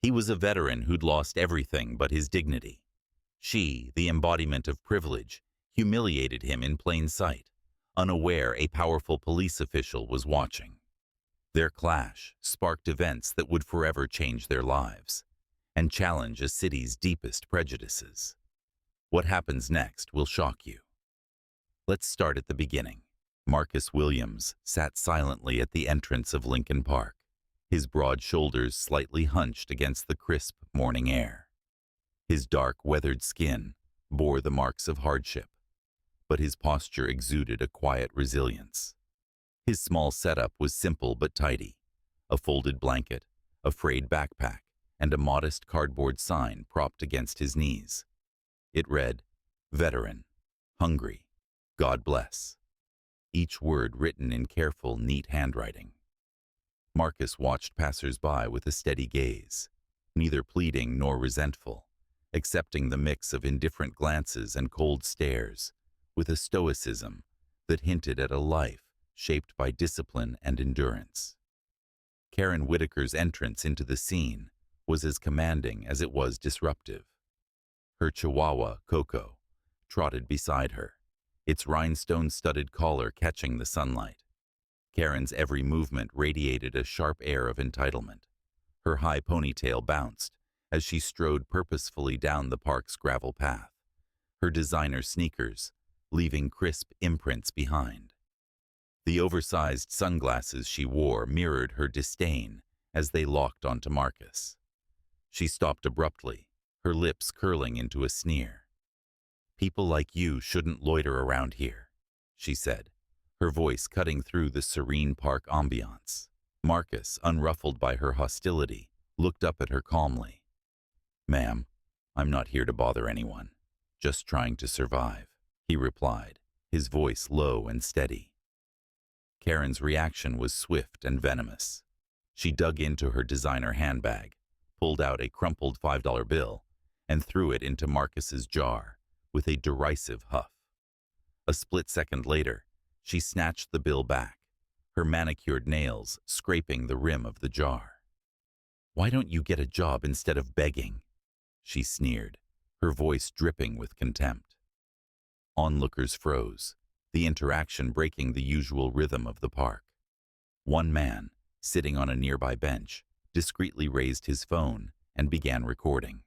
He was a veteran who'd lost everything but his dignity. She, the embodiment of privilege, humiliated him in plain sight, unaware a powerful police official was watching. Their clash sparked events that would forever change their lives and challenge a city's deepest prejudices. What happens next will shock you. Let's start at the beginning. Marcus Williams sat silently at the entrance of Lincoln Park, his broad shoulders slightly hunched against the crisp morning air. His dark, weathered skin bore the marks of hardship, but his posture exuded a quiet resilience. His small setup was simple but tidy: a folded blanket, a frayed backpack, and a modest cardboard sign propped against his knees. It read, "Veteran, hungry, God bless," each word written in careful, neat handwriting. Marcus watched passers-by with a steady gaze, neither pleading nor resentful, accepting the mix of indifferent glances and cold stares, with a stoicism that hinted at a life shaped by discipline and endurance. Karen Whitaker's entrance into the scene was as commanding as it was disruptive. Her chihuahua, Coco, trotted beside her, its rhinestone-studded collar catching the sunlight. Karen's every movement radiated a sharp air of entitlement. Her high ponytail bounced as she strode purposefully down the park's gravel path, her designer sneakers leaving crisp imprints behind. The oversized sunglasses she wore mirrored her disdain as they locked onto Marcus. She stopped abruptly, her lips curling into a sneer. "People like you shouldn't loiter around here," she said, her voice cutting through the serene park ambiance. Marcus, unruffled by her hostility, looked up at her calmly. "Ma'am, I'm not here to bother anyone, just trying to survive," he replied, his voice low and steady. Karen's reaction was swift and venomous. She dug into her designer handbag, pulled out a crumpled $5 bill, and threw it into Marcus's jar with a derisive huff. A split second later, she snatched the bill back, her manicured nails scraping the rim of the jar. "Why don't you get a job instead of begging?" she sneered, her voice dripping with contempt. Onlookers froze, the interaction breaking the usual rhythm of the park. One man, sitting on a nearby bench, discreetly raised his phone and began recording.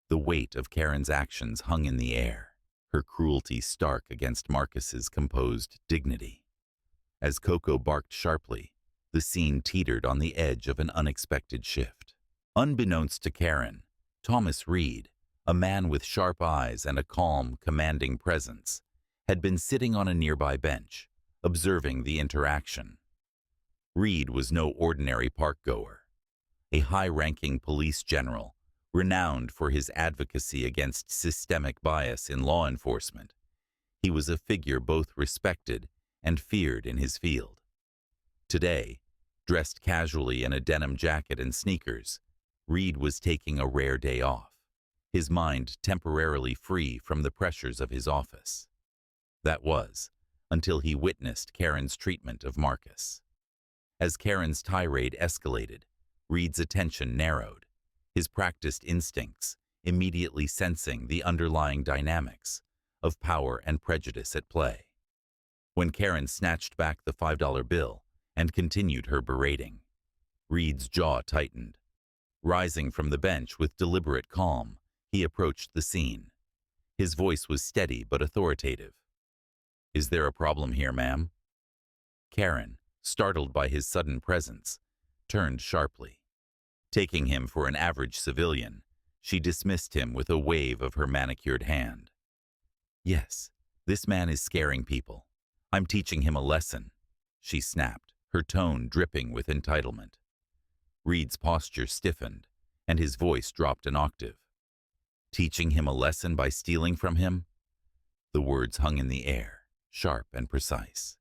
The weight of Karen's actions hung in the air, her cruelty stark against Marcus's composed dignity. As Coco barked sharply, the scene teetered on the edge of an unexpected shift. Unbeknownst to Karen, Thomas Reed, a man with sharp eyes and a calm, commanding presence, had been sitting on a nearby bench, observing the interaction. Reed was no ordinary park-goer. A high-ranking police general, renowned for his advocacy against systemic bias in law enforcement, he was a figure both respected and feared in his field. Today, dressed casually in a denim jacket and sneakers, Reed was taking a rare day off, his mind temporarily free from the pressures of his office. That was, until he witnessed Karen's treatment of Marcus. As Karen's tirade escalated, Reed's attention narrowed, his practiced instincts immediately sensing the underlying dynamics of power and prejudice at play. When Karen snatched back the $5 bill and continued her berating, Reed's jaw tightened. Rising from the bench with deliberate calm, he approached the scene. His voice was steady but authoritative. "Is there a problem here, ma'am?" Karen, startled by his sudden presence, turned sharply. Taking him for an average civilian, she dismissed him with a wave of her manicured hand. "Yes, this man is scaring people. I'm teaching him a lesson," she snapped, her tone dripping with entitlement. Reed's posture stiffened, and his voice dropped an octave. "Teaching him a lesson by stealing from him?" The words hung in the air, sharp and precise.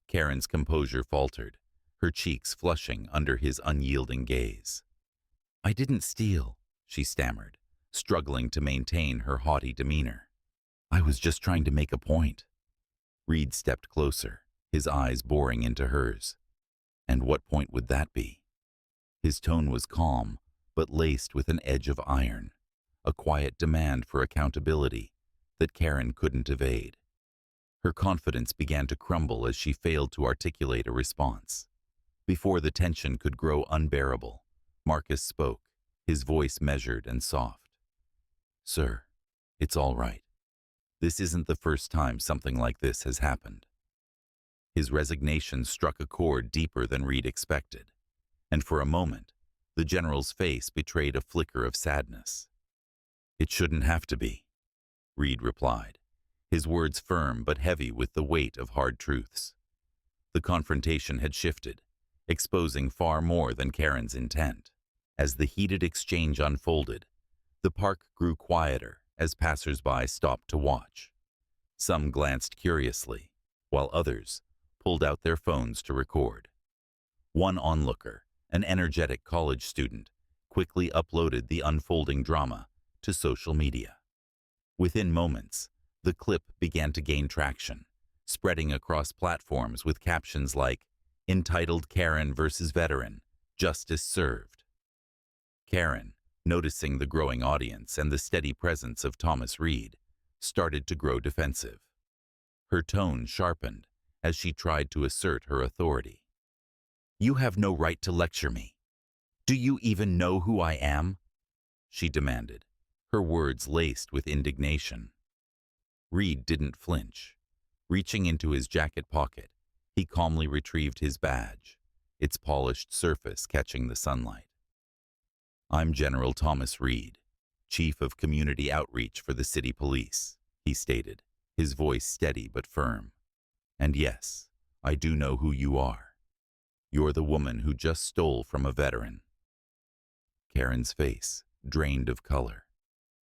Karen's composure faltered, her cheeks flushing under his unyielding gaze. "I didn't steal," she stammered, struggling to maintain her haughty demeanor. "I was just trying to make a point." Reed stepped closer, his eyes boring into hers. "And what point would that be?" His tone was calm, but laced with an edge of iron, a quiet demand for accountability that Karen couldn't evade. Her confidence began to crumble as she failed to articulate a response. Before the tension could grow unbearable, Marcus spoke, his voice measured and soft. "Sir, it's all right. This isn't the first time something like this has happened." His resignation struck a chord deeper than Reed expected, and for a moment, the general's face betrayed a flicker of sadness. "It shouldn't have to be," Reed replied, his words firm but heavy with the weight of hard truths. The confrontation had shifted, exposing far more than Karen's intent. As the heated exchange unfolded, the park grew quieter as passers-by stopped to watch. Some glanced curiously, while others pulled out their phones to record. One onlooker, an energetic college student, quickly uploaded the unfolding drama to social media. Within moments, the clip began to gain traction, spreading across platforms with captions like, "Entitled Karen versus Veteran, Justice Served." Karen, noticing the growing audience and the steady presence of Thomas Reed, started to grow defensive. Her tone sharpened as she tried to assert her authority. "You have no right to lecture me. Do you even know who I am?" she demanded, her words laced with indignation. Reed didn't flinch. Reaching into his jacket pocket, he calmly retrieved his badge, its polished surface catching the sunlight. "I'm General Thomas Reed, Chief of Community Outreach for the City Police," he stated, his voice steady but firm. "And yes, I do know who you are. You're the woman who just stole from a veteran." Karen's face drained of color.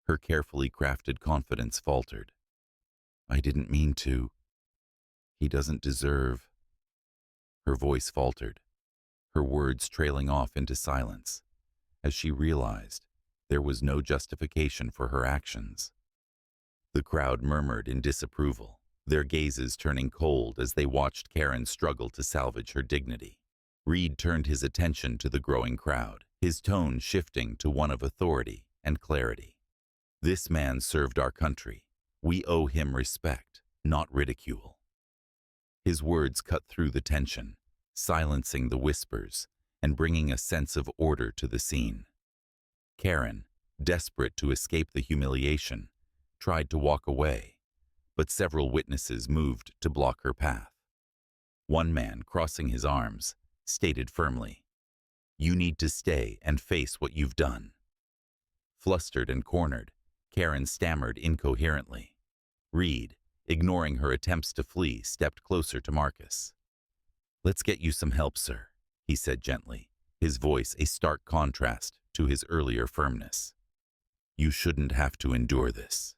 Her carefully crafted confidence faltered. "I didn't mean to. He doesn't deserve." Her voice faltered, her words trailing off into silence, as she realized there was no justification for her actions. The crowd murmured in disapproval, their gazes turning cold as they watched Karen struggle to salvage her dignity. Reed turned his attention to the growing crowd, his tone shifting to one of authority and clarity. "This man served our country. We owe him respect, not ridicule." His words cut through the tension, silencing the whispers and bringing a sense of order to the scene. Karen, desperate to escape the humiliation, tried to walk away, but several witnesses moved to block her path. One man, crossing his arms, stated firmly, "You need to stay and face what you've done." Flustered and cornered, Karen stammered incoherently. Reed, ignoring her attempts to flee, stepped closer to Marcus. "Let's get you some help, sir," he said gently, his voice a stark contrast to his earlier firmness. "You shouldn't have to endure this."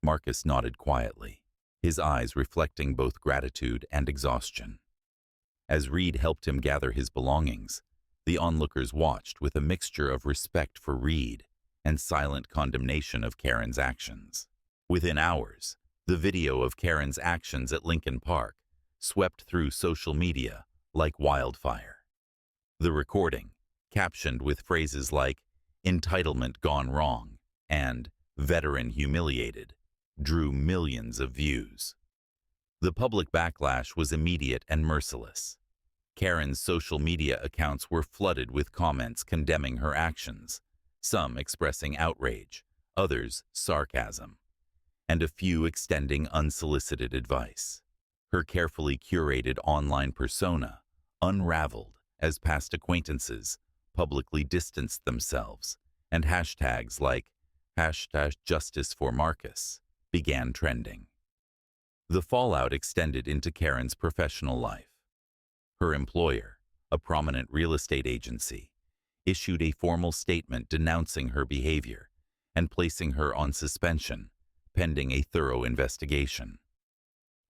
Marcus nodded quietly, his eyes reflecting both gratitude and exhaustion. As Reed helped him gather his belongings, the onlookers watched with a mixture of respect for Reed and silent condemnation of Karen's actions. Within hours, the video of Karen's actions at Lincoln Park swept through social media like wildfire. The recording, captioned with phrases like "entitlement gone wrong" and "veteran humiliated," drew millions of views. The public backlash was immediate and merciless. Karen's social media accounts were flooded with comments condemning her actions, some expressing outrage, others sarcasm, and a few extending unsolicited advice. Her carefully curated online persona unraveled as past acquaintances publicly distanced themselves, and hashtags like #JusticeForMarcus began trending. The fallout extended into Karen's professional life. Her employer, a prominent real estate agency, issued a formal statement denouncing her behavior and placing her on suspension, pending a thorough investigation.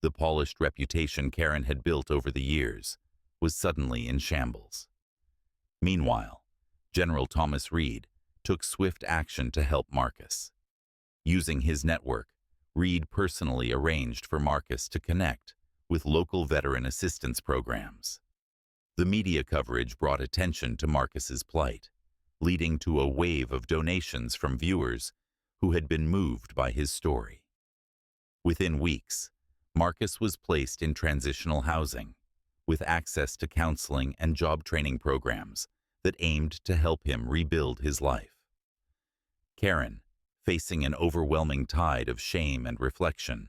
The polished reputation Karen had built over the years was suddenly in shambles. Meanwhile, General Thomas Reed took swift action to help Marcus. Using his network, Reed personally arranged for Marcus to connect with local veteran assistance programs. The media coverage brought attention to Marcus's plight, leading to a wave of donations from viewers who had been moved by his story. Within weeks, Marcus was placed in transitional housing, with access to counseling and job training programs that aimed to help him rebuild his life. Karen, facing an overwhelming tide of shame and reflection,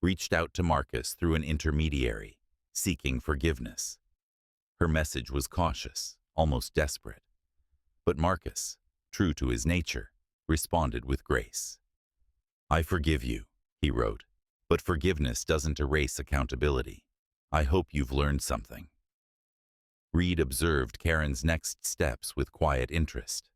reached out to Marcus through an intermediary, seeking forgiveness. Her message was cautious, almost desperate. But Marcus, true to his nature, responded with grace. "I forgive you," he wrote, "but forgiveness doesn't erase accountability. I hope you've learned something." Reed observed Karen's next steps with quiet interest.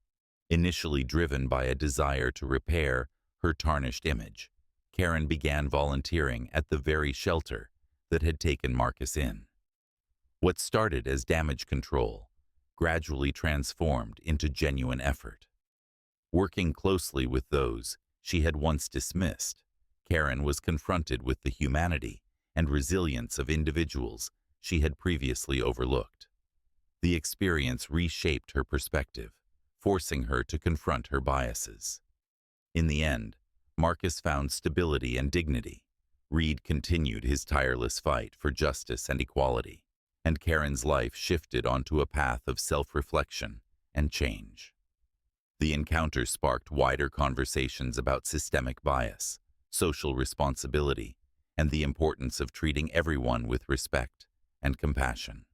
Initially driven by a desire to repair her tarnished image, Karen began volunteering at the very shelter that had taken Marcus in. What started as damage control gradually transformed into genuine effort. Working closely with those she had once dismissed, Karen was confronted with the humanity and resilience of individuals she had previously overlooked. The experience reshaped her perspective, forcing her to confront her biases. In the end, Marcus found stability and dignity. Reed continued his tireless fight for justice and equality, and Karen's life shifted onto a path of self-reflection and change. The encounter sparked wider conversations about systemic bias, social responsibility, and the importance of treating everyone with respect and compassion.